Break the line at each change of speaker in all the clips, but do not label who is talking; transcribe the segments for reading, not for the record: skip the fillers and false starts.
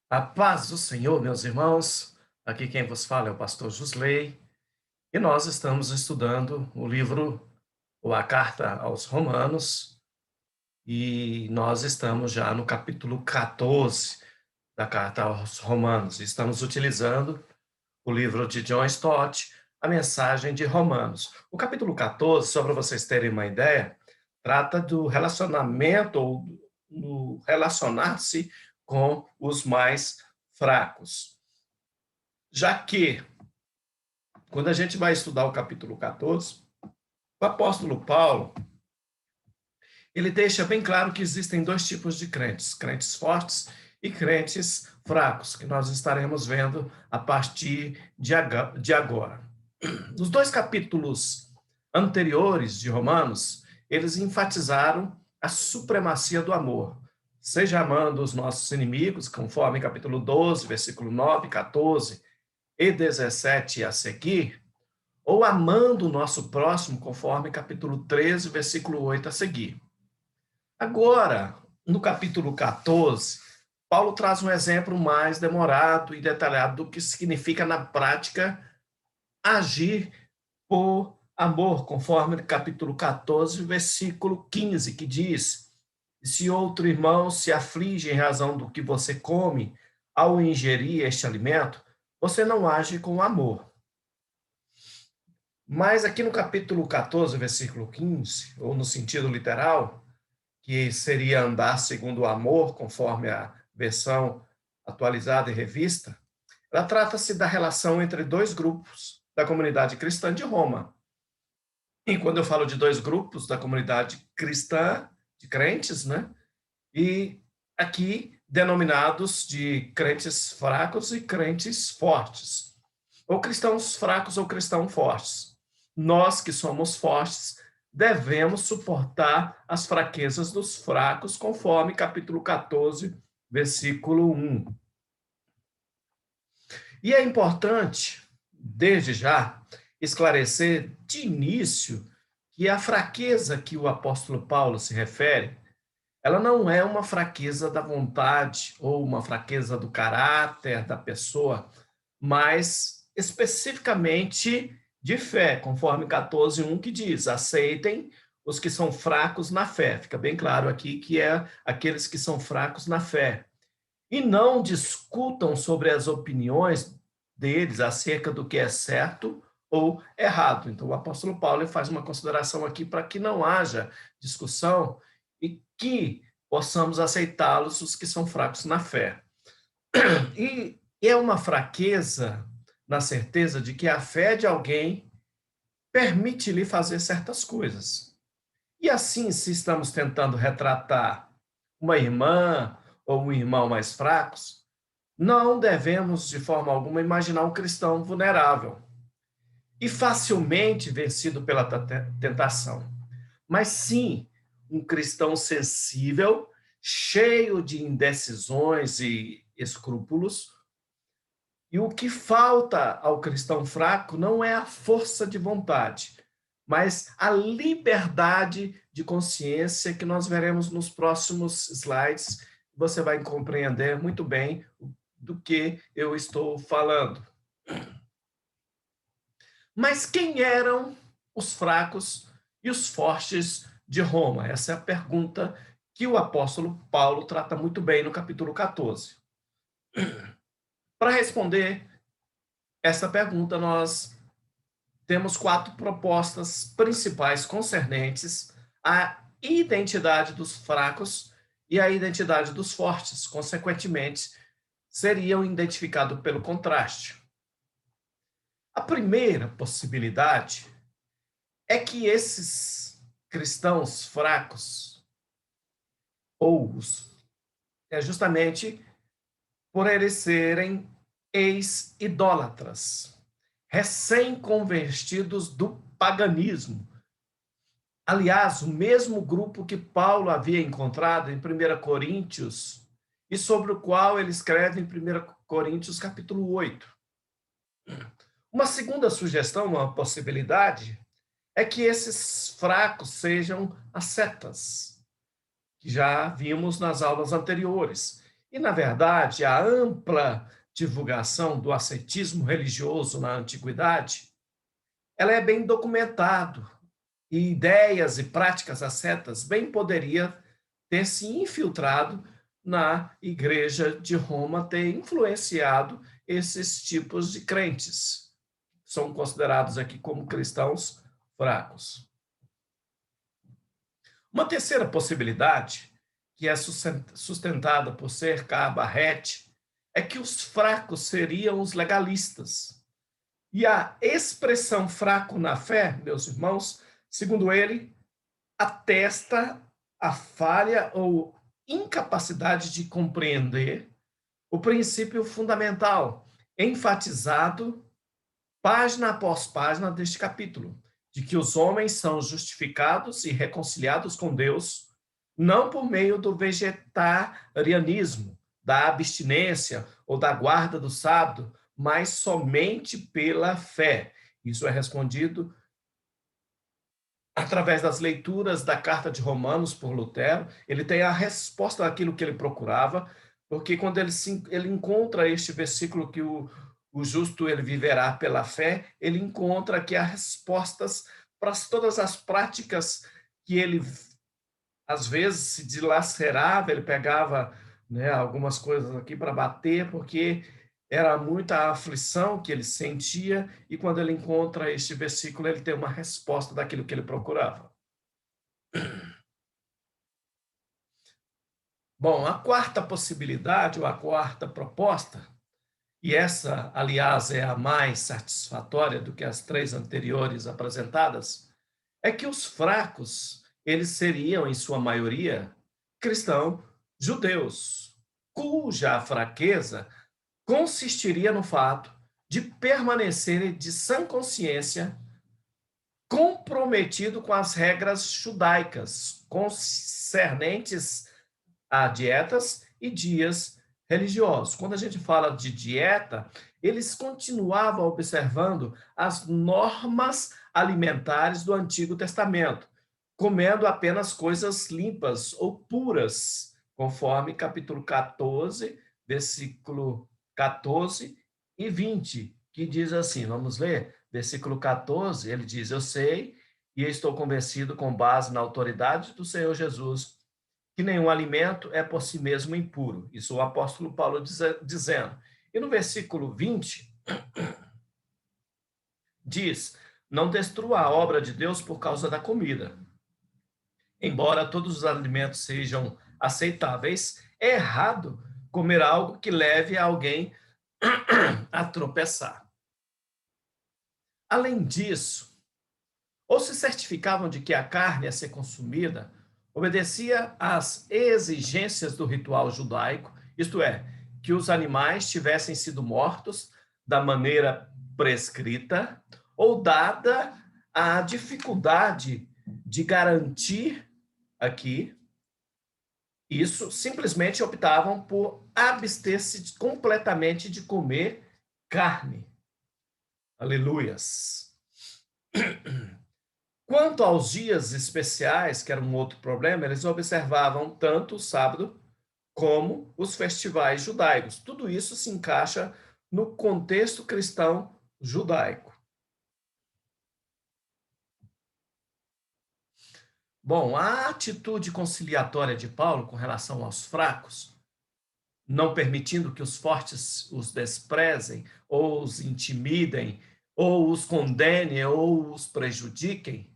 A paz do Senhor, meus irmãos. Aqui quem vos fala é o pastor Jusley, e nós estamos estudando o livro ou a carta aos Romanos, e nós estamos já no capítulo 14 da carta aos Romanos. Estamos utilizando o livro de John Stott, a mensagem de Romanos. O capítulo 14, só para vocês terem uma ideia, trata do relacionamento ou do relacionar-se com os mais fracos. Já que, quando a gente vai estudar o capítulo 14, o apóstolo Paulo, ele deixa bem claro que existem dois tipos de crentes, crentes fortes e crentes fracos, que nós estaremos vendo a partir de agora. Nos dois capítulos anteriores de Romanos, eles enfatizaram a supremacia do amor, seja amando os nossos inimigos, conforme capítulo 12, versículo 9, 14 e 17 a seguir, ou amando o nosso próximo, conforme capítulo 13, versículo 8 a seguir. Agora, no capítulo 14, Paulo traz um exemplo mais demorado e detalhado do que significa na prática agir por amor, conforme capítulo 14, versículo 15, que diz: se outro irmão se aflige em razão do que você come ao ingerir este alimento, você não age com amor. Mas aqui no capítulo 14, versículo 15, ou no sentido literal, que seria andar segundo o amor, conforme a versão atualizada e revista, ela trata-se da relação entre dois grupos da comunidade cristã de Roma. E quando eu falo de dois grupos da comunidade cristã, de crentes, né? E aqui denominados de crentes fracos e crentes fortes, ou cristãos fracos ou cristãos fortes. Nós que somos fortes devemos suportar as fraquezas dos fracos, conforme capítulo 14, versículo 1. E é importante, desde já, esclarecer de início que a fraqueza que o apóstolo Paulo se refere, ela não é uma fraqueza da vontade ou uma fraqueza do caráter da pessoa, mas especificamente de fé, conforme 14:1 que diz: aceitem os que são fracos na fé. Fica bem claro aqui que é aqueles que são fracos na fé. E não discutam sobre as opiniões deles acerca do que é certo ou errado. Então, o apóstolo Paulo faz uma consideração aqui para que não haja discussão e que possamos aceitá-los, os que são fracos na fé. E é uma fraqueza na certeza de que a fé de alguém permite-lhe fazer certas coisas. E assim, se estamos tentando retratar uma irmã ou um irmão mais fracos, não devemos, de forma alguma, imaginar um cristão vulnerável e facilmente vencido pela tentação, mas sim um cristão sensível, cheio de indecisões e escrúpulos. E o que falta ao cristão fraco não é a força de vontade, mas a liberdade de consciência, que nós veremos nos próximos slides. Você vai compreender muito bem do que eu estou falando. Mas quem eram os fracos e os fortes de Roma? Essa é a pergunta que o apóstolo Paulo trata muito bem no capítulo 14. Para responder essa pergunta, nós temos 4 propostas principais concernentes à identidade dos fracos e à identidade dos fortes. Consequentemente, seriam identificados pelo contraste. A primeira possibilidade é que esses cristãos fracos, ou é justamente por eles serem ex-idólatras, recém-convertidos do paganismo. Aliás, o mesmo grupo que Paulo havia encontrado em 1 Coríntios e sobre o qual ele escreve em 1 Coríntios capítulo 8. Uma segunda sugestão, uma possibilidade, é que esses fracos sejam ascetas, que já vimos nas aulas anteriores. E, na verdade, a ampla divulgação do ascetismo religioso na antiguidade, ela é bem documentado, e ideias e práticas ascetas bem poderia ter se infiltrado na Igreja de Roma, ter influenciado esses tipos de crentes. São considerados aqui como cristãos fracos. Uma terceira possibilidade, que é sustentada por C.K. Barrett, é que os fracos seriam os legalistas. E a expressão fraco na fé, meus irmãos, segundo ele, atesta a falha ou incapacidade de compreender o princípio fundamental, enfatizado página após página deste capítulo, de que os homens são justificados e reconciliados com Deus, não por meio do vegetarianismo, da abstinência ou da guarda do sábado, mas somente pela fé. Isso é respondido através das leituras da Carta de Romanos por Lutero. Ele tem a resposta daquilo que ele procurava, porque quando ele encontra este versículo que o justo ele viverá pela fé, ele encontra aqui as respostas para todas as práticas que ele, às vezes, se dilacerava, ele pegava, né, algumas coisas aqui para bater, porque era muita aflição que ele sentia, e quando ele encontra este versículo, ele tem uma resposta daquilo que ele procurava. Bom, a quarta possibilidade, ou a quarta proposta, e essa, aliás, é a mais satisfatória do que as três anteriores apresentadas, é que os fracos, eles seriam, em sua maioria, cristãos judeus, cuja fraqueza consistiria no fato de permanecerem de sã consciência comprometido com as regras judaicas concernentes a dietas e dias religiosos. Quando a gente fala de dieta, eles continuavam observando as normas alimentares do Antigo Testamento, comendo apenas coisas limpas ou puras, conforme capítulo 14, versículo 14 e 20, que diz assim, vamos ler? Versículo 14, ele diz, eu sei e estou convencido com base na autoridade do Senhor Jesus, que nenhum alimento é por si mesmo impuro. Isso o apóstolo Paulo dizendo. E no versículo 20, diz, não destrua a obra de Deus por causa da comida. Embora todos os alimentos sejam aceitáveis, é errado comer algo que leve alguém a tropeçar. Além disso, ou se certificavam de que a carne a ser consumida obedecia às exigências do ritual judaico, isto é, que os animais tivessem sido mortos da maneira prescrita, ou dada a dificuldade de garantir aqui isso, simplesmente optavam por abster-se completamente de comer carne. Aleluias. Quanto aos dias especiais, que era um outro problema, eles observavam tanto o sábado como os festivais judaicos. Tudo isso se encaixa no contexto cristão judaico. Bom, a atitude conciliatória de Paulo com relação aos fracos, não permitindo que os fortes os desprezem, ou os intimidem, ou os condenem, ou os prejudiquem,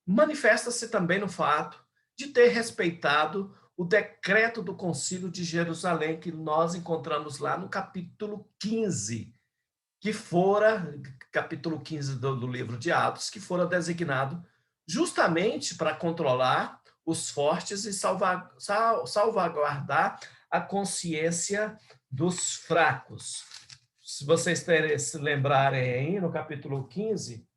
manifesta-se também no fato de ter respeitado o decreto do Concílio de Jerusalém, que nós encontramos lá no capítulo 15, que fora, capítulo 15 do livro de Atos, que fora designado justamente para controlar os fortes e salvaguardar a consciência dos fracos. Se vocês se lembrarem aí, no capítulo 15,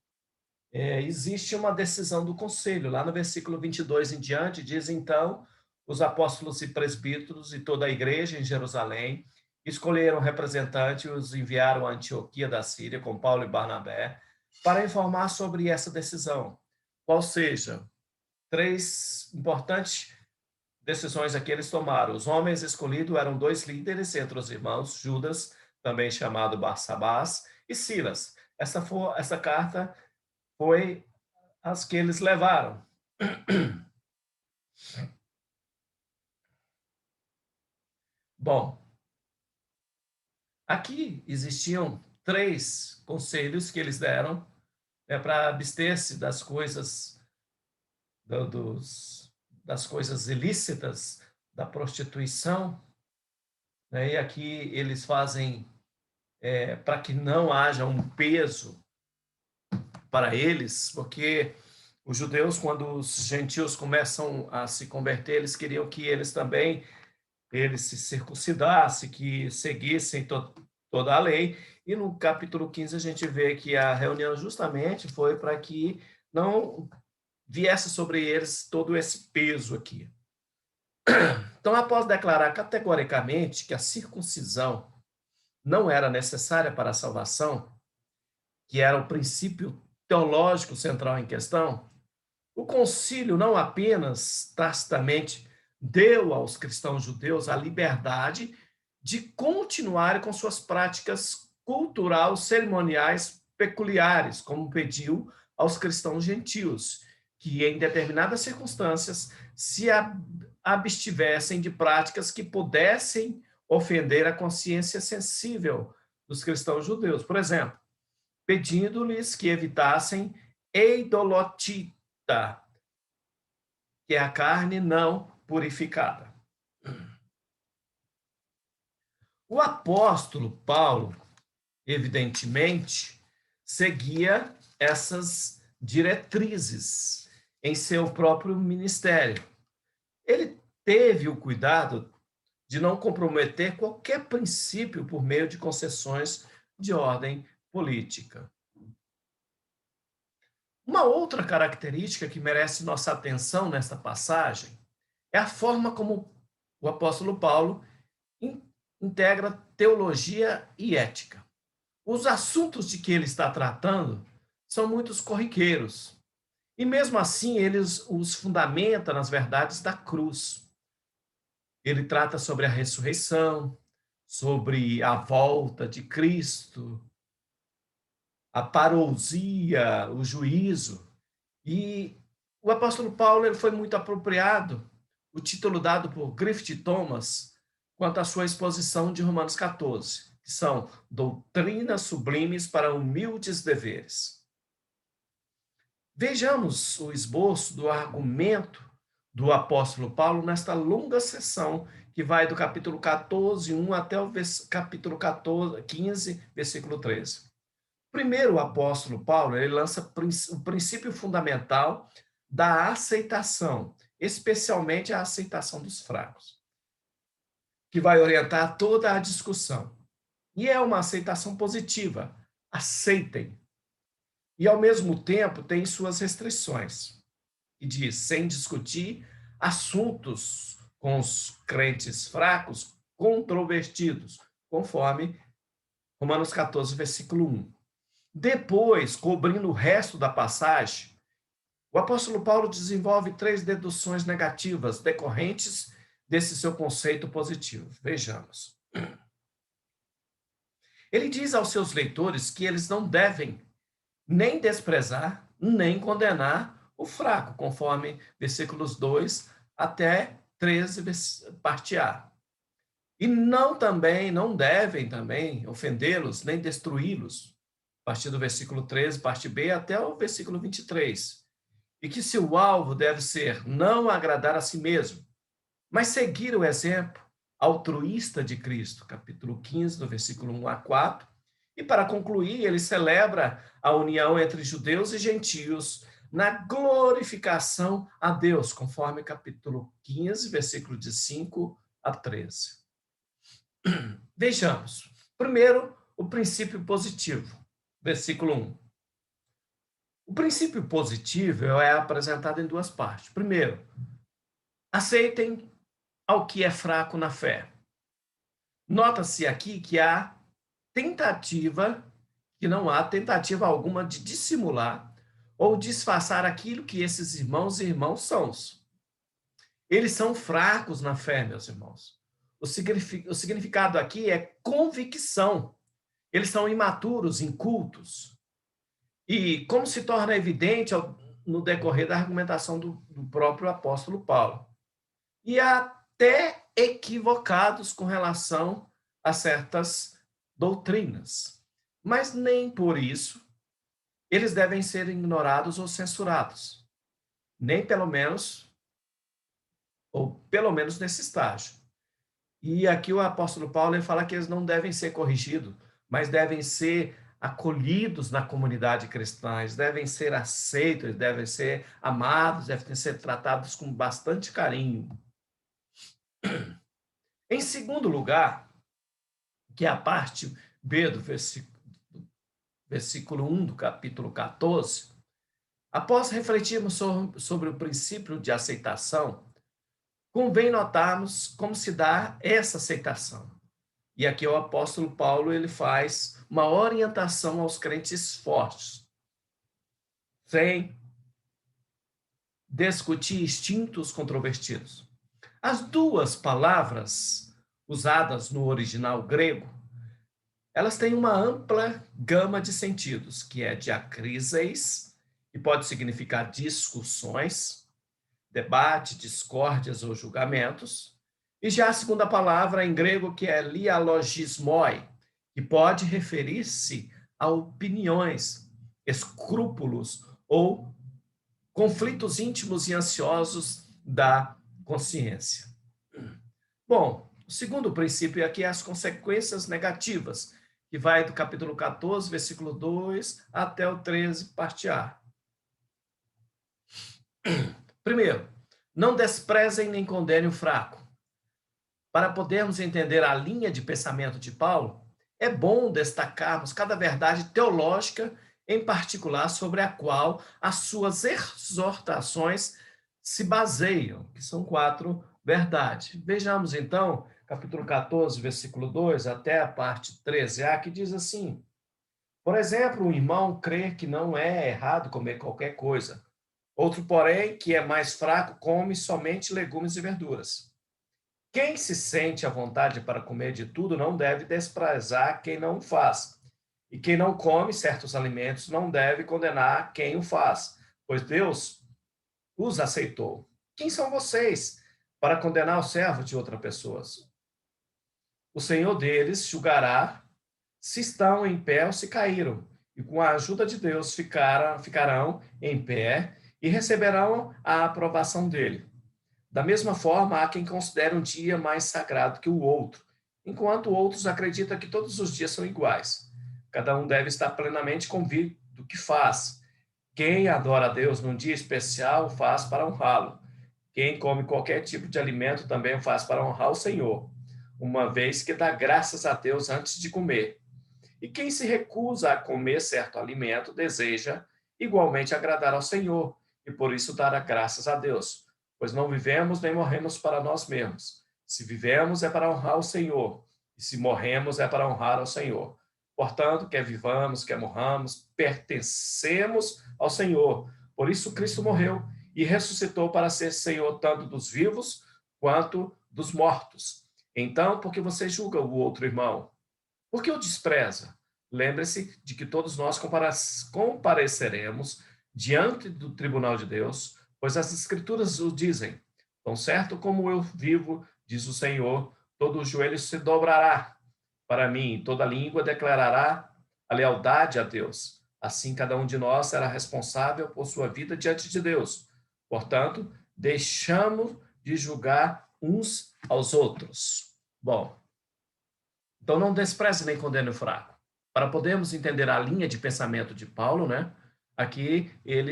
existe uma decisão do conselho. Lá no versículo 22 em diante, diz, então, os apóstolos e presbíteros e toda a igreja em Jerusalém escolheram representantes e os enviaram a Antioquia da Síria, com Paulo e Barnabé, para informar sobre essa decisão. Qual seja, três importantes decisões aqui eles tomaram. Os homens escolhidos eram dois líderes entre os irmãos, Judas, também chamado Barsabás, e Silas. Essa carta foi as que eles levaram. Bom, aqui existiam 3 conselhos que eles deram, para abster-se das coisas das coisas ilícitas, da prostituição, né? E aqui eles fazem para que não haja um peso para eles, porque os judeus, quando os gentios começam a se converter, eles queriam que eles também eles se circuncidassem, que seguissem toda a lei. E no capítulo 15 a gente vê que a reunião justamente foi para que não viesse sobre eles todo esse peso aqui. Então, após declarar categoricamente que a circuncisão não era necessária para a salvação, que era o princípio teológico central em questão, o concílio não apenas tacitamente deu aos cristãos judeus a liberdade de continuarem com suas práticas culturais cerimoniais peculiares, como pediu aos cristãos gentios, que em determinadas circunstâncias se abstivessem de práticas que pudessem ofender a consciência sensível dos cristãos judeus. Por exemplo, pedindo-lhes que evitassem eidolotita, que é a carne não purificada. O apóstolo Paulo, evidentemente, seguia essas diretrizes em seu próprio ministério. Ele teve o cuidado de não comprometer qualquer princípio por meio de concessões de ordem política. Uma outra característica que merece nossa atenção nesta passagem é a forma como o apóstolo Paulo integra teologia e ética. Os assuntos de que ele está tratando são muitos corriqueiros, e mesmo assim ele os fundamenta nas verdades da cruz. Ele trata sobre a ressurreição, sobre a volta de Cristo, a parousia, o juízo. E o apóstolo Paulo ele foi muito apropriado, o título dado por Griffith Thomas, quanto à sua exposição de Romanos 14, que são doutrinas sublimes para humildes deveres. Vejamos o esboço do argumento do apóstolo Paulo nesta longa sessão que vai do capítulo 14, 1 até o capítulo 15, versículo 13. Primeiro, o apóstolo Paulo ele lança o princípio fundamental da aceitação, especialmente a aceitação dos fracos, que vai orientar toda a discussão. E é uma aceitação positiva. Aceitem. E, ao mesmo tempo, tem suas restrições. E diz, sem discutir assuntos com os crentes fracos, controvertidos, conforme Romanos 14, versículo 1. Depois, cobrindo o resto da passagem, o apóstolo Paulo desenvolve 3 deduções negativas decorrentes desse seu conceito positivo. Vejamos. Ele diz aos seus leitores que eles não devem nem desprezar, nem condenar o fraco, conforme versículos 2 até 13, parte A. E não devem também ofendê-los, nem destruí-los, a partir do versículo 13, parte B, até o versículo 23. E que seu alvo deve ser não agradar a si mesmo, mas seguir o exemplo altruísta de Cristo, capítulo 15, do versículo 1 a 4. E para concluir, ele celebra a união entre judeus e gentios na glorificação a Deus, conforme capítulo 15, versículo de 5 a 13. Vejamos. Primeiro, o princípio positivo, versículo 1. O princípio positivo é apresentado em 2 partes. Primeiro, aceitem ao que é fraco na fé. Nota-se aqui que não há tentativa alguma de dissimular ou disfarçar aquilo que esses irmãos e irmãos são. Eles são fracos na fé, meus irmãos. O significado aqui é convicção. Eles são imaturos, incultos. E como se torna evidente no decorrer da argumentação do próprio apóstolo Paulo. E até equivocados com relação a certas doutrinas. Mas nem por isso eles devem ser ignorados ou censurados. Nem pelo menos, ou pelo menos nesse estágio. E aqui o apóstolo Paulo ele fala que eles não devem ser corrigidos, mas devem ser acolhidos na comunidade cristã, eles devem ser aceitos, eles devem ser amados, devem ser tratados com bastante carinho. Em segundo lugar, que é a parte B do versículo 1 do capítulo 14, após refletirmos sobre o princípio de aceitação, convém notarmos como se dá essa aceitação. E aqui o apóstolo Paulo ele faz uma orientação aos crentes fortes, sem discutir instintos controvertidos. As duas palavras usadas no original grego, elas têm uma ampla gama de sentidos, que é diacriseis, que pode significar discussões, debate, discórdias ou julgamentos, e já a segunda palavra em grego, que é lialogismoi, que pode referir-se a opiniões, escrúpulos ou conflitos íntimos e ansiosos da consciência. Bom, o segundo princípio aqui é as consequências negativas, que vai do capítulo 14, versículo 2, até o 13, parte A. Primeiro, não desprezem nem condenem o fraco. Para podermos entender a linha de pensamento de Paulo, é bom destacarmos cada verdade teológica, em particular sobre a qual as suas exortações se baseiam, que são 4 verdades. Vejamos então, capítulo 14, versículo 2, até a parte 13a, que diz assim: por exemplo, um irmão crê que não é errado comer qualquer coisa. Outro, porém, que é mais fraco, come somente legumes e verduras. Quem se sente à vontade para comer de tudo não deve desprezar quem não o faz. E quem não come certos alimentos não deve condenar quem o faz, pois Deus os aceitou. Quem são vocês para condenar o servo de outra pessoa? O Senhor deles julgará se estão em pé ou se caíram, e com a ajuda de Deus ficarão em pé e receberão a aprovação dele. Da mesma forma, há quem considere um dia mais sagrado que o outro, enquanto outros acreditam que todos os dias são iguais. Cada um deve estar plenamente convicto do que faz. Quem adora a Deus num dia especial, faz para honrá-lo. Quem come qualquer tipo de alimento também o faz para honrar o Senhor, uma vez que dá graças a Deus antes de comer. E quem se recusa a comer certo alimento, deseja igualmente agradar ao Senhor, e por isso dará graças a Deus. Pois não vivemos nem morremos para nós mesmos. Se vivemos é para honrar o Senhor, e se morremos é para honrar ao Senhor. Portanto, quer vivamos, quer morramos, pertencemos ao Senhor. Por isso Cristo morreu e ressuscitou para ser Senhor tanto dos vivos quanto dos mortos. Então, por que você julga o outro irmão? Por que o despreza? Lembre-se de que todos nós compareceremos diante do tribunal de Deus, pois as Escrituras o dizem. Tão certo como eu vivo, diz o Senhor, todo o joelho se dobrará para mim, toda língua declarará a lealdade a Deus. Assim, cada um de nós será responsável por sua vida diante de Deus. Portanto, deixamos de julgar uns aos outros. Bom, então não despreze nem condene o fraco. Para podermos entender a linha de pensamento de Paulo, né? Aqui ele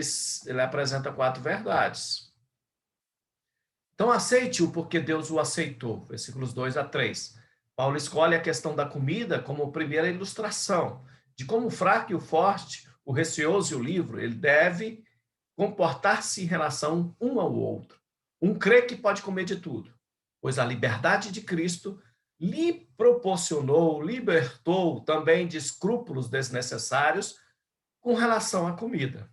apresenta 4 verdades. Então aceite-o porque Deus o aceitou, versículos 2 a 3. Paulo escolhe a questão da comida como primeira ilustração de como o fraco e o forte, o receoso e o livre, ele deve comportar-se em relação um ao outro. Um crê que pode comer de tudo, pois a liberdade de Cristo lhe proporcionou, libertou também de escrúpulos desnecessários com relação à comida.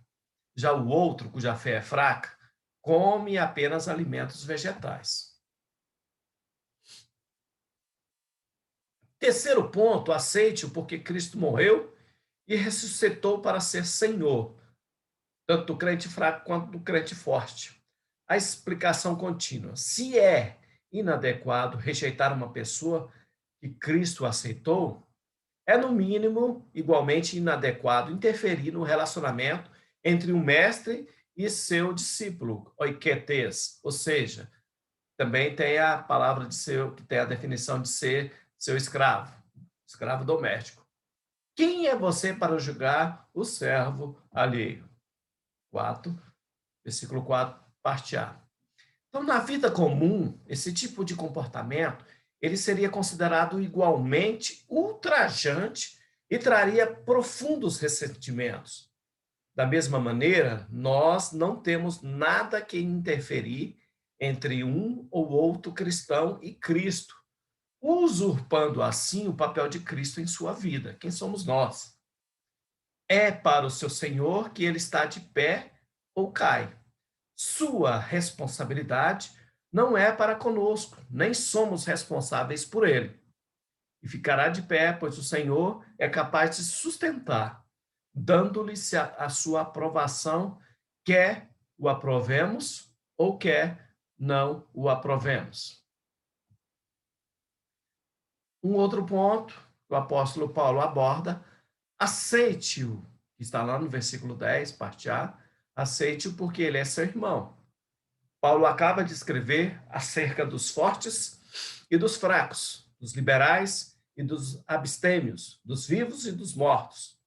Já o outro, cuja fé é fraca, come apenas alimentos vegetais. Terceiro ponto, aceite-o porque Cristo morreu e ressuscitou para ser Senhor, tanto do crente fraco quanto do crente forte. A explicação contínua. Se é inadequado rejeitar uma pessoa que Cristo aceitou, é, no mínimo, igualmente inadequado interferir no relacionamento entre o mestre e seu discípulo, oiketes, ou seja, também tem a palavra de ser, que tem a definição de ser seu escravo, escravo doméstico. Quem é você para julgar o servo alheio? 4, versículo 4, parte A. Então, na vida comum, esse tipo de comportamento, ele seria considerado igualmente ultrajante e traria profundos ressentimentos. Da mesma maneira, nós não temos nada que interferir entre um ou outro cristão e Cristo, usurpando assim o papel de Cristo em sua vida. Quem somos nós? É para o seu Senhor que ele está de pé ou cai. Sua responsabilidade não é para conosco, nem somos responsáveis por ele. E ficará de pé, pois o Senhor é capaz de sustentar, dando-lhe a sua aprovação, quer o aprovemos ou quer não o aprovemos. Um outro ponto que o apóstolo Paulo aborda, aceite-o, que está lá no versículo 10, parte A, aceite-o porque ele é seu irmão. Paulo acaba de escrever acerca dos fortes e dos fracos, dos liberais e dos abstêmios, dos vivos e dos mortos.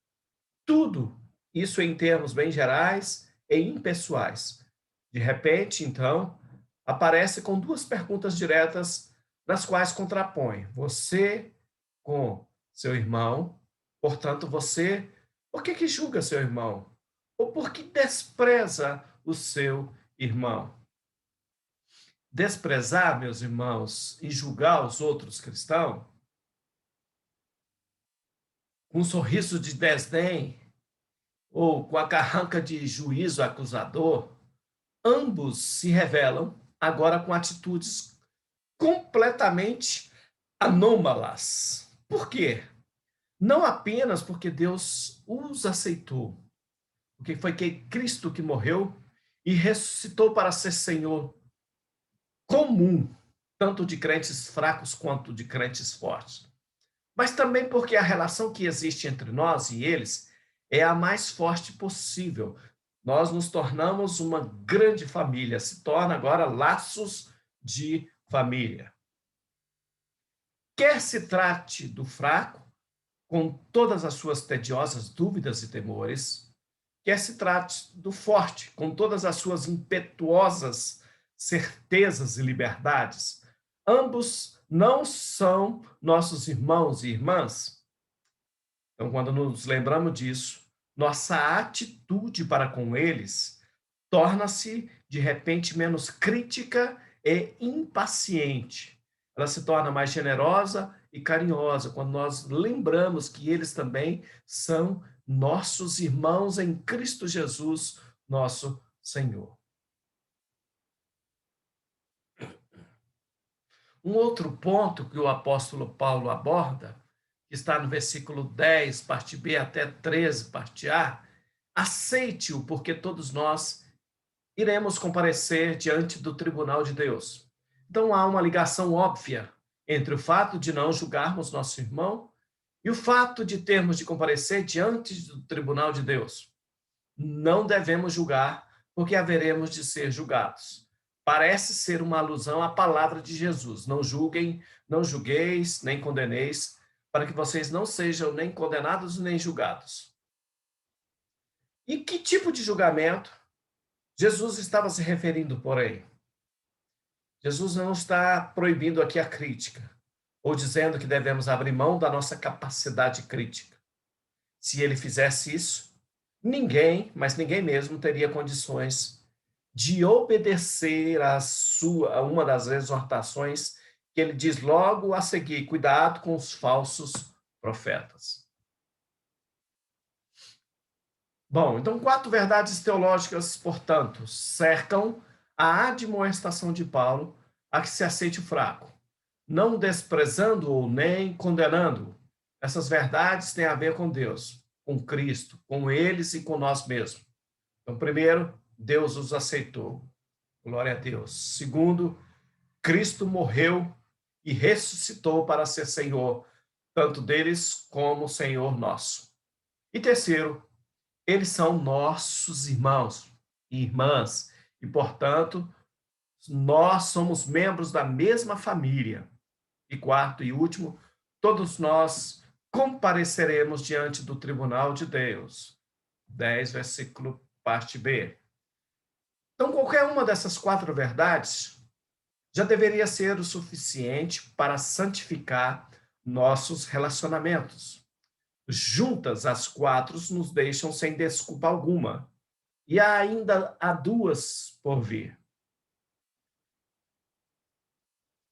Tudo isso em termos bem gerais e impessoais. De repente, então, aparece com duas perguntas diretas, nas quais contrapõe você com seu irmão. Portanto, você, por que julga seu irmão? Ou por que despreza o seu irmão? Desprezar, meus irmãos, e julgar os outros cristãos, com um sorriso de desdém ou com a carranca de juízo acusador, ambos se revelam agora com atitudes completamente anômalas. Por quê? Não apenas porque Deus os aceitou, porque foi Cristo que morreu e ressuscitou para ser Senhor comum, tanto de crentes fracos quanto de crentes fortes. Mas também porque a relação que existe entre nós e eles é a mais forte possível. Nós nos tornamos uma grande família, se torna agora laços de família. Quer se trate do fraco, com todas as suas tediosas dúvidas e temores, quer se trate do forte, com todas as suas impetuosas certezas e liberdades, ambos não são nossos irmãos e irmãs. Então, quando nos lembramos disso, nossa atitude para com eles torna-se, de repente, menos crítica e impaciente. Ela se torna mais generosa e carinhosa quando nós lembramos que eles também são nossos irmãos em Cristo Jesus, nosso Senhor. Um outro ponto que o apóstolo Paulo aborda, que está no versículo 10, parte B, até 13, parte A, aceite-o, porque todos nós iremos comparecer diante do tribunal de Deus. Então há uma ligação óbvia entre o fato de não julgarmos nosso irmão e o fato de termos de comparecer diante do tribunal de Deus. Não devemos julgar, porque haveremos de ser julgados. Parece ser uma alusão à palavra de Jesus. Não julguem, não julgueis, nem condeneis, para que vocês não sejam nem condenados nem julgados. E que tipo de julgamento Jesus estava se referindo, porém? Jesus não está proibindo aqui a crítica, ou dizendo que devemos abrir mão da nossa capacidade crítica. Se ele fizesse isso, ninguém, mas ninguém mesmo, teria condições de obedecer a uma das exortações que ele diz logo a seguir: cuidado com os falsos profetas. Bom, então 4 verdades teológicas, portanto, cercam a admoestação de Paulo a que se aceite o fraco, não desprezando-o nem condenando-o. Essas verdades têm a ver com Deus, com Cristo, com eles e com nós mesmos. Então, primeiro, Deus os aceitou. Glória a Deus. Segundo, Cristo morreu e ressuscitou para ser Senhor, tanto deles como Senhor nosso. E terceiro, eles são nossos irmãos e irmãs, e, portanto, nós somos membros da mesma família. E quarto e último, todos nós compareceremos diante do tribunal de Deus. 10, versículo parte B. Então, qualquer uma dessas quatro verdades já deveria ser o suficiente para santificar nossos relacionamentos. Juntas, as quatro nos deixam sem desculpa alguma. E ainda há duas por vir.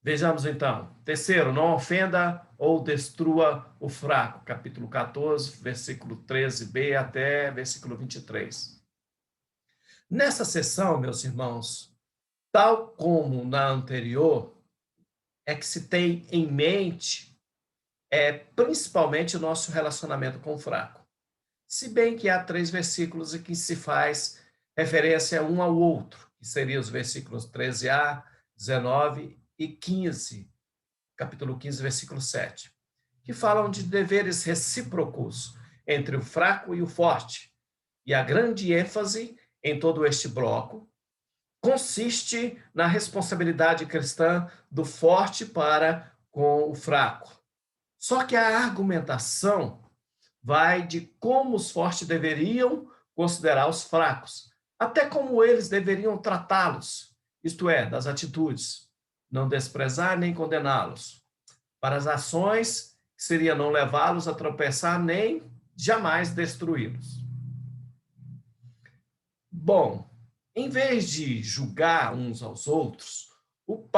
Vejamos então. Terceiro, não ofenda ou destrua o fraco. Capítulo 14, versículo 13b até versículo 23. Nessa sessão, meus irmãos, tal como na anterior, é que se tem em mente principalmente o nosso relacionamento com o fraco. Se bem que há 3 versículos em que se faz referência um ao outro, que seriam os versículos 13a, 19 e 15, capítulo 15, versículo 7, que falam de deveres recíprocos entre o fraco e o forte. E a grande ênfase em todo este bloco consiste na responsabilidade cristã do forte para com o fraco. Só que a argumentação vai de como os fortes deveriam considerar os fracos, até como eles deveriam tratá-los, isto é, das atitudes, não desprezar nem condená-los, para as ações, que seria não levá-los a tropeçar nem jamais destruí-los. Bom, em vez de julgar uns aos outros, o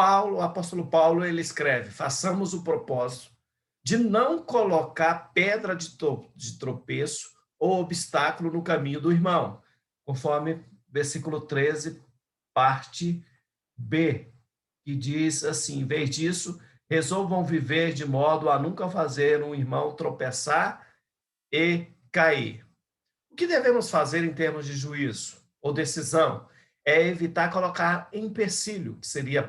apóstolo Paulo, ele escreve: façamos o propósito de não colocar pedra de tropeço ou obstáculo no caminho do irmão, conforme versículo 13, parte B, que diz assim: em vez disso, resolvam viver de modo a nunca fazer um irmão tropeçar e cair. O que devemos fazer em termos de juízo ou decisão é evitar colocar empecilho, que seria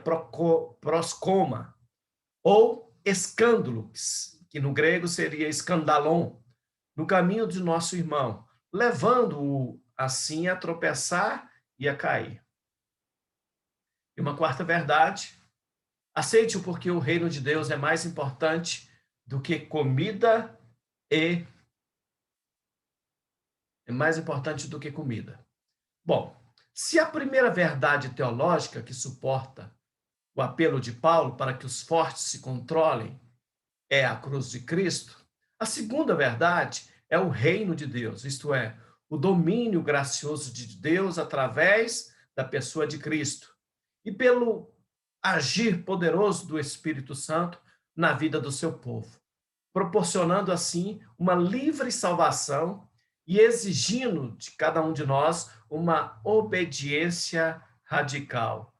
proscoma, ou escândalo, que no grego seria escandalon, no caminho de nosso irmão, levando-o assim a tropeçar e a cair. E uma quarta verdade: aceite-o porque o reino de Deus é mais importante do que comida e é mais importante do que comida. Bom, se a primeira verdade teológica que suporta o apelo de Paulo para que os fortes se controlem é a cruz de Cristo, a segunda verdade é o reino de Deus, isto é, o domínio gracioso de Deus através da pessoa de Cristo e pelo agir poderoso do Espírito Santo na vida do seu povo, proporcionando assim uma livre salvação e exigindo de cada um de nós uma obediência radical.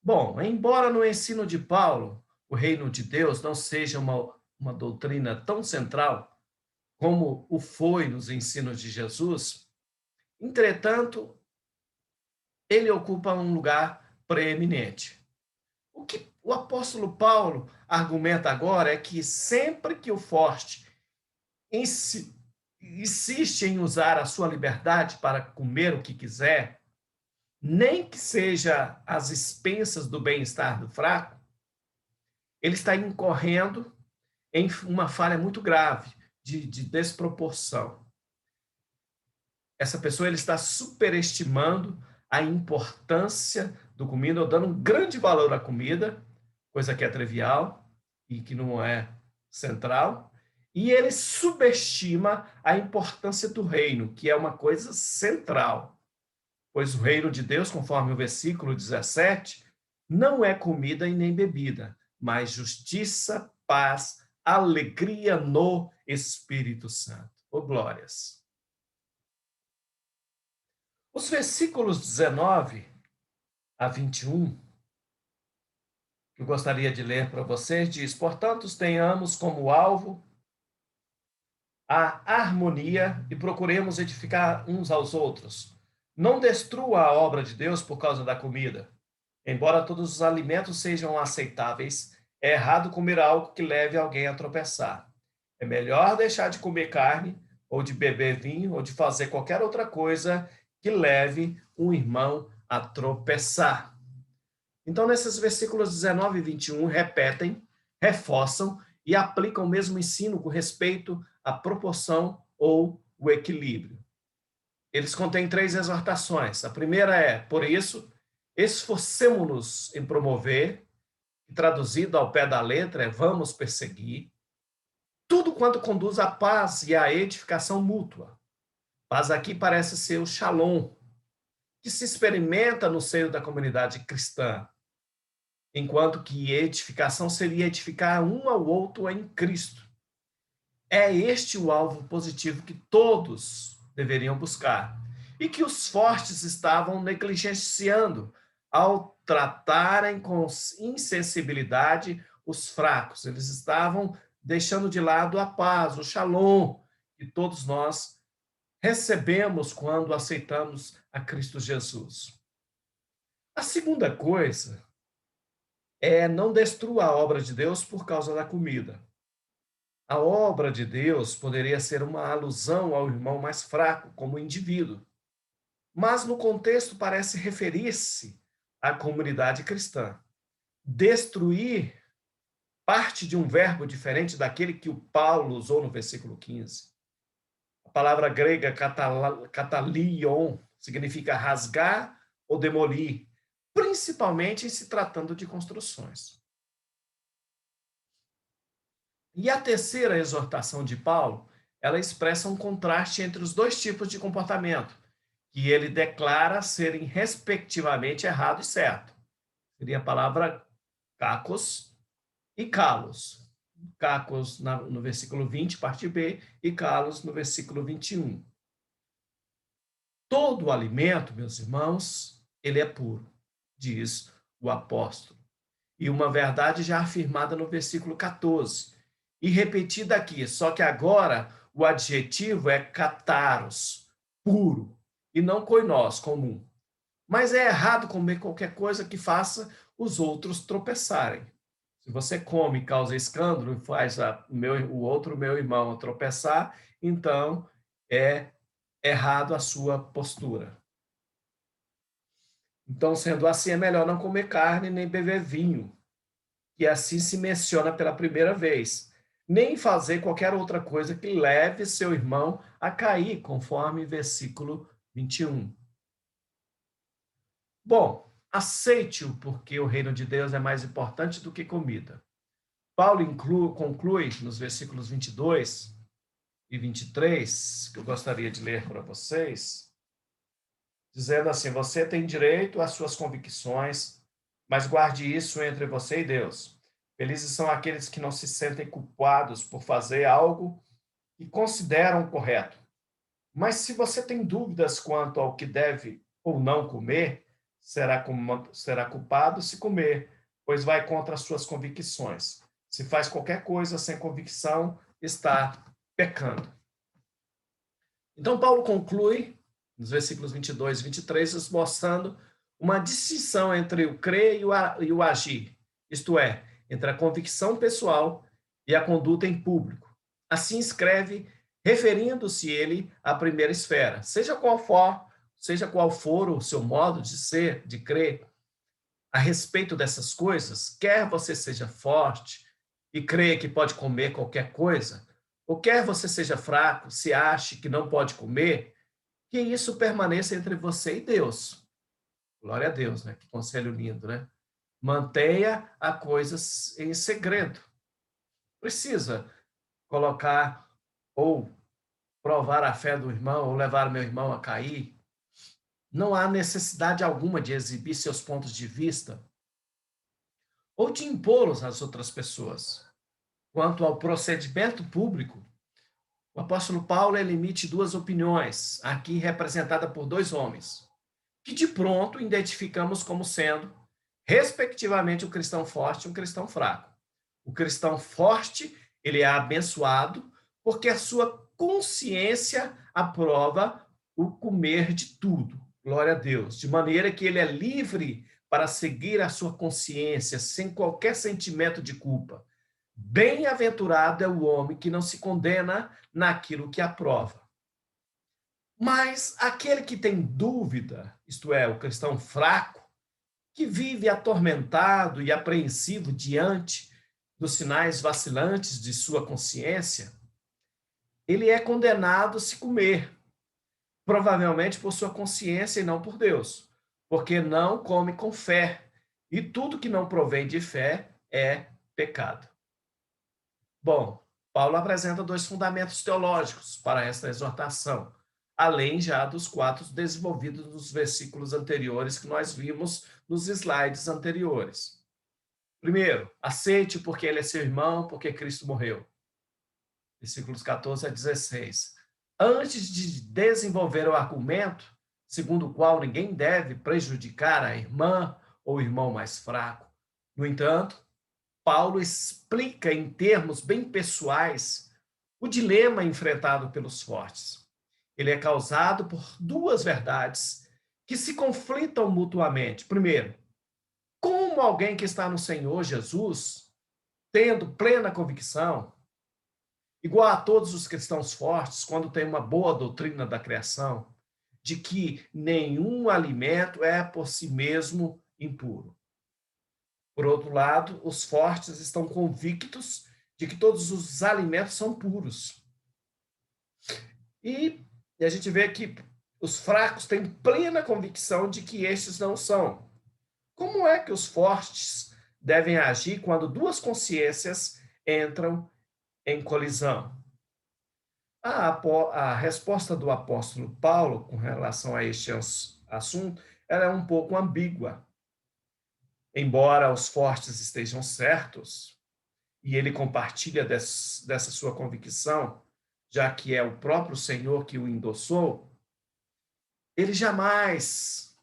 Bom, embora no ensino de Paulo o reino de Deus não seja uma doutrina tão central como o foi nos ensinos de Jesus, entretanto, ele ocupa um lugar preeminente. O que o apóstolo Paulo argumenta agora é que sempre que o forte insiste em usar a sua liberdade para comer o que quiser, nem que seja às expensas do bem-estar do fraco, ele está incorrendo em uma falha muito grave de desproporção. Essa pessoa ele está superestimando a importância do comida, ou dando um grande valor à comida, coisa que é trivial e que não é central, e ele subestima a importância do reino, que é uma coisa central. Pois o reino de Deus, conforme o versículo 17, não é comida e nem bebida, mas justiça, paz, alegria no Espírito Santo. Oh, glórias! Os versículos 19 a 21, que eu gostaria de ler para vocês, diz: portanto, tenhamos como alvo a harmonia e procuremos edificar uns aos outros. Não destrua a obra de Deus por causa da comida. Embora todos os alimentos sejam aceitáveis, é errado comer algo que leve alguém a tropeçar. É melhor deixar de comer carne, ou de beber vinho, ou de fazer qualquer outra coisa que leve um irmão a tropeçar. Então, nesses versículos 19 e 21, repetem, reforçam e aplicam o mesmo ensino com respeito à proporção ou o equilíbrio. Eles contêm 3 exortações. A primeira é: por isso, esforcemo-nos em promover, e traduzido ao pé da letra é: vamos perseguir, tudo quanto conduz à paz e à edificação mútua. Paz aqui parece ser o shalom, que se experimenta no seio da comunidade cristã, enquanto que edificação seria edificar um ao outro em Cristo. É este o alvo positivo que todos deveriam buscar e que os fortes estavam negligenciando ao tratarem com insensibilidade os fracos. Eles estavam deixando de lado a paz, o shalom, que todos nós recebemos quando aceitamos a Cristo Jesus. A segunda coisa é: não destrua a obra de Deus por causa da comida. A obra de Deus poderia ser uma alusão ao irmão mais fraco, como indivíduo, mas no contexto parece referir-se à comunidade cristã. Destruir parte de um verbo diferente daquele que o Paulo usou no versículo 15. A palavra grega katalion significa rasgar ou demolir, principalmente em se tratando de construções. E a terceira exortação de Paulo, ela expressa um contraste entre os dois tipos de comportamento, que ele declara serem respectivamente errado e certo. Seria a palavra kakos e kalos. Kakos no versículo 20, parte B, e kalos no versículo 21. Todo alimento, meus irmãos, ele é puro, diz o apóstolo. E uma verdade já afirmada no versículo 14, e repetida aqui, só que agora o adjetivo é kataros, puro, e não koinós, comum. Mas é errado comer qualquer coisa que faça os outros tropeçarem. Se você come e causa escândalo e faz o outro meu irmão tropeçar, então é errado a sua postura. Então, sendo assim, é melhor não comer carne nem beber vinho, que assim se menciona pela primeira vez, nem fazer qualquer outra coisa que leve seu irmão a cair, conforme versículo 21. Bom, aceite-o, porque o reino de Deus é mais importante do que comida. Paulo conclui nos versículos 22 e 23, que eu gostaria de ler para vocês, dizendo assim: você tem direito às suas convicções, mas guarde isso entre você e Deus. Felizes são aqueles que não se sentem culpados por fazer algo que consideram correto. Mas se você tem dúvidas quanto ao que deve ou não comer, será culpado se comer, pois vai contra as suas convicções. Se faz qualquer coisa sem convicção, está pecando. Então, Paulo conclui, nos versículos 22 e 23, esboçando uma distinção entre o crer e o agir, isto é, entre a convicção pessoal e a conduta em público. Assim escreve, referindo-se ele à primeira esfera, seja qual for o seu modo de ser, de crer a respeito dessas coisas, quer você seja forte e creia que pode comer qualquer coisa, ou quer você seja fraco, se ache que não pode comer, que isso permaneça entre você e Deus. Glória a Deus, né? Que conselho lindo, né? Mantenha a coisas em segredo. Precisa colocar ou provar a fé do irmão, ou levar meu irmão a cair. Não há necessidade alguma de exibir seus pontos de vista ou de impô-los às outras pessoas. Quanto ao procedimento público, o apóstolo Paulo emite duas opiniões, aqui representada por dois homens, que de pronto identificamos como sendo, respectivamente, o cristão forte e o cristão fraco. O cristão forte, ele é abençoado porque a sua consciência aprova o comer de tudo. Glória a Deus. De maneira que ele é livre para seguir a sua consciência sem qualquer sentimento de culpa. Bem-aventurado é o homem que não se condena naquilo que aprova. Mas aquele que tem dúvida, isto é, o cristão fraco, que vive atormentado e apreensivo diante dos sinais vacilantes de sua consciência, ele é condenado se comer, provavelmente por sua consciência e não por Deus, porque não come com fé, e tudo que não provém de fé é pecado. Bom, Paulo apresenta dois fundamentos teológicos para esta exortação, além já dos quatro desenvolvidos nos versículos anteriores que nós vimos nos slides anteriores. Primeiro, aceite porque ele é seu irmão, porque Cristo morreu. Versículos 14 a 16. Antes de desenvolver o argumento, segundo o qual ninguém deve prejudicar a irmã ou o irmão mais fraco. No entanto, Paulo explica em termos bem pessoais o dilema enfrentado pelos fortes. Ele é causado por duas verdades que se conflitam mutuamente. Primeiro, como alguém que está no Senhor Jesus, tendo plena convicção, igual a todos os cristãos fortes, quando tem uma boa doutrina da criação, de que nenhum alimento é por si mesmo impuro. Por outro lado, os fortes estão convictos de que todos os alimentos são puros. E a gente vê que os fracos têm plena convicção de que estes não são. Como é que os fortes devem agir quando duas consciências entram em colisão? A resposta do apóstolo Paulo com relação a este assunto ela é um pouco ambígua. Embora os fortes estejam certos, e ele compartilha dessa sua convicção, já que é o próprio Senhor que o endossou, ele jamais,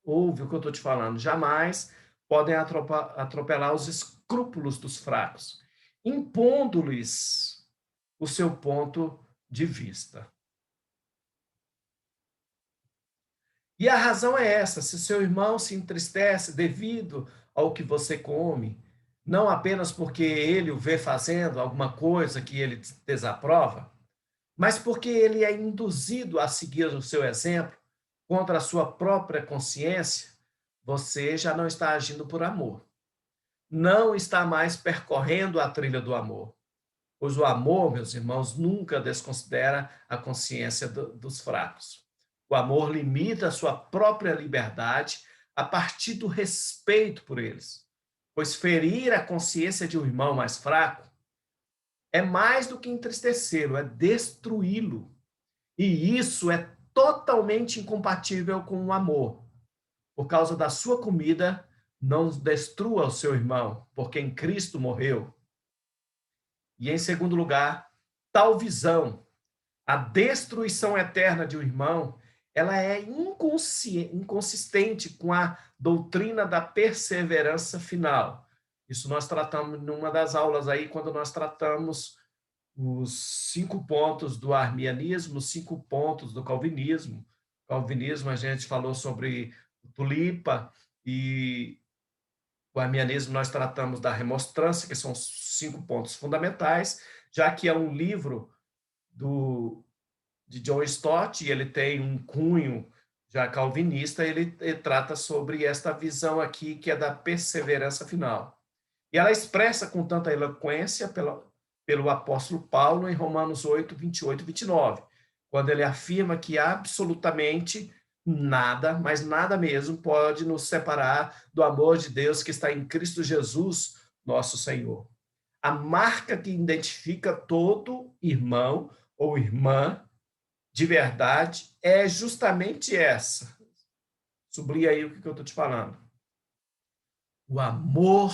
ouve o que eu estou te falando, jamais podem atropelar os escrúpulos dos fracos, impondo-lhes o seu ponto de vista. E a razão é essa: se seu irmão se entristece devido ao que você come, não apenas porque ele o vê fazendo alguma coisa que ele desaprova, mas porque ele é induzido a seguir o seu exemplo contra a sua própria consciência, você já não está agindo por amor. Não está mais percorrendo a trilha do amor. Pois o amor, meus irmãos, nunca desconsidera a consciência dos fracos. O amor limita a sua própria liberdade a partir do respeito por eles. Pois ferir a consciência de um irmão mais fraco é mais do que entristecê-lo, é destruí-lo. E isso é totalmente incompatível com o amor. Por causa da sua comida, não destrua o seu irmão, porque em Cristo morreu. E em segundo lugar, tal visão, a destruição eterna de um irmão, ela é inconsistente com a doutrina da perseverança final. Isso nós tratamos numa das aulas aí, quando nós tratamos os 5 pontos do arminianismo, os 5 pontos do calvinismo. Calvinismo, a gente falou sobre tulipa, e o arminianismo nós tratamos da remonstrância, que são os 5 pontos fundamentais, já que é um livro de John Stott, e ele tem um cunho já calvinista, ele trata sobre esta visão aqui, que é da perseverança final. E ela expressa com tanta eloquência pelo apóstolo Paulo em Romanos 8, 28 e 29, quando ele afirma que absolutamente nada, mas nada mesmo, pode nos separar do amor de Deus que está em Cristo Jesus, nosso Senhor. A marca que identifica todo irmão ou irmã de verdade é justamente essa. Sublinha aí o que eu estou te falando. O amor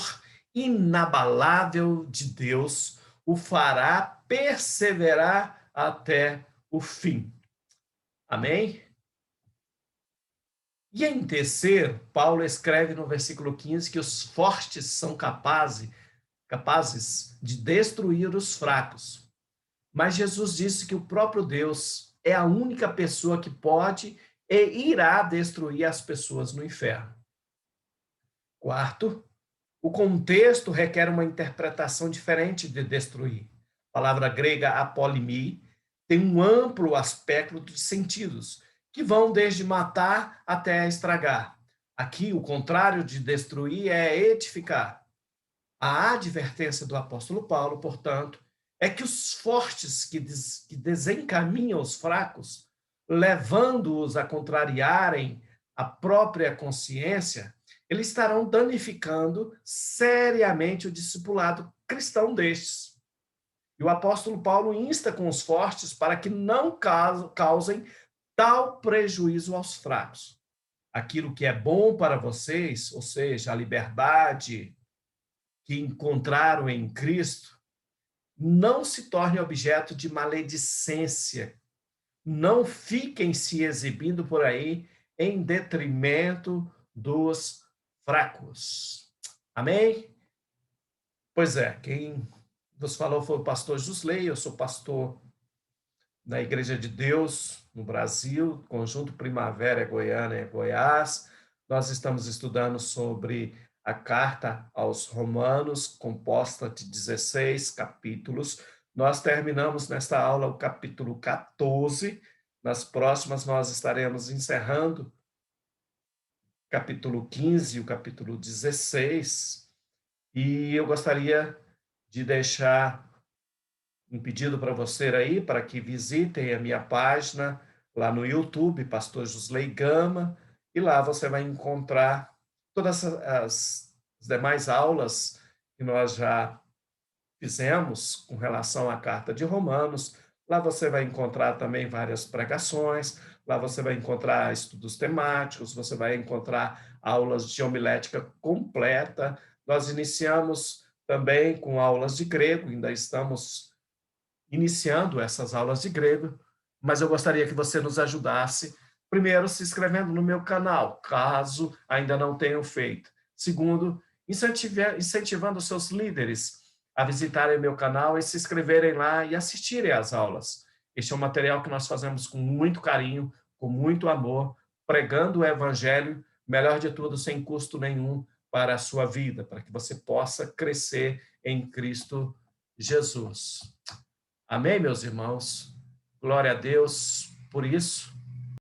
inabalável de Deus o fará perseverar até o fim. Amém? E em terceiro, Paulo escreve no versículo 15 que os fortes são capazes de destruir os fracos. Mas Jesus disse que o próprio Deus é a única pessoa que pode e irá destruir as pessoas no inferno. Quarto, o contexto requer uma interpretação diferente de destruir. A palavra grega apolimi tem um amplo aspecto de sentidos, que vão desde matar até estragar. Aqui, o contrário de destruir é edificar. A advertência do apóstolo Paulo, portanto, é que os fortes que desencaminham os fracos, levando-os a contrariarem a própria consciência, eles estarão danificando seriamente o discipulado cristão destes. E o apóstolo Paulo insta com os fortes para que não causem tal prejuízo aos fracos. Aquilo que é bom para vocês, ou seja, a liberdade que encontraram em Cristo, não se torne objeto de maledicência. Não fiquem se exibindo por aí em detrimento dos fracos. Amém? Pois é, quem vos falou foi o pastor Jusley, eu sou pastor da Igreja de Deus no Brasil, Conjunto Primavera Goiânia, Goiás. Nós estamos estudando sobre a carta aos Romanos, composta de 16 capítulos. Nós terminamos nesta aula o capítulo 14. Nas próximas, nós estaremos encerrando o capítulo 15 e o capítulo 16. E eu gostaria de deixar um pedido para você aí, para que visitem a minha página lá no YouTube, Pastor Jusley Gama, e lá você vai encontrar todas as demais aulas que nós já fizemos com relação à carta de Romanos. Lá você vai encontrar também várias pregações, lá você vai encontrar estudos temáticos, você vai encontrar aulas de homilética completa. Nós iniciamos também com aulas de grego, ainda estamos iniciando essas aulas de grego, mas eu gostaria que você nos ajudasse, primeiro, se inscrevendo no meu canal, caso ainda não tenham feito. Segundo, incentivando os seus líderes a visitarem meu canal e se inscreverem lá e assistirem às aulas. Este é um material que nós fazemos com muito carinho, com muito amor, pregando o evangelho, melhor de tudo, sem custo nenhum para a sua vida, para que você possa crescer em Cristo Jesus. Amém, meus irmãos? Glória a Deus por isso.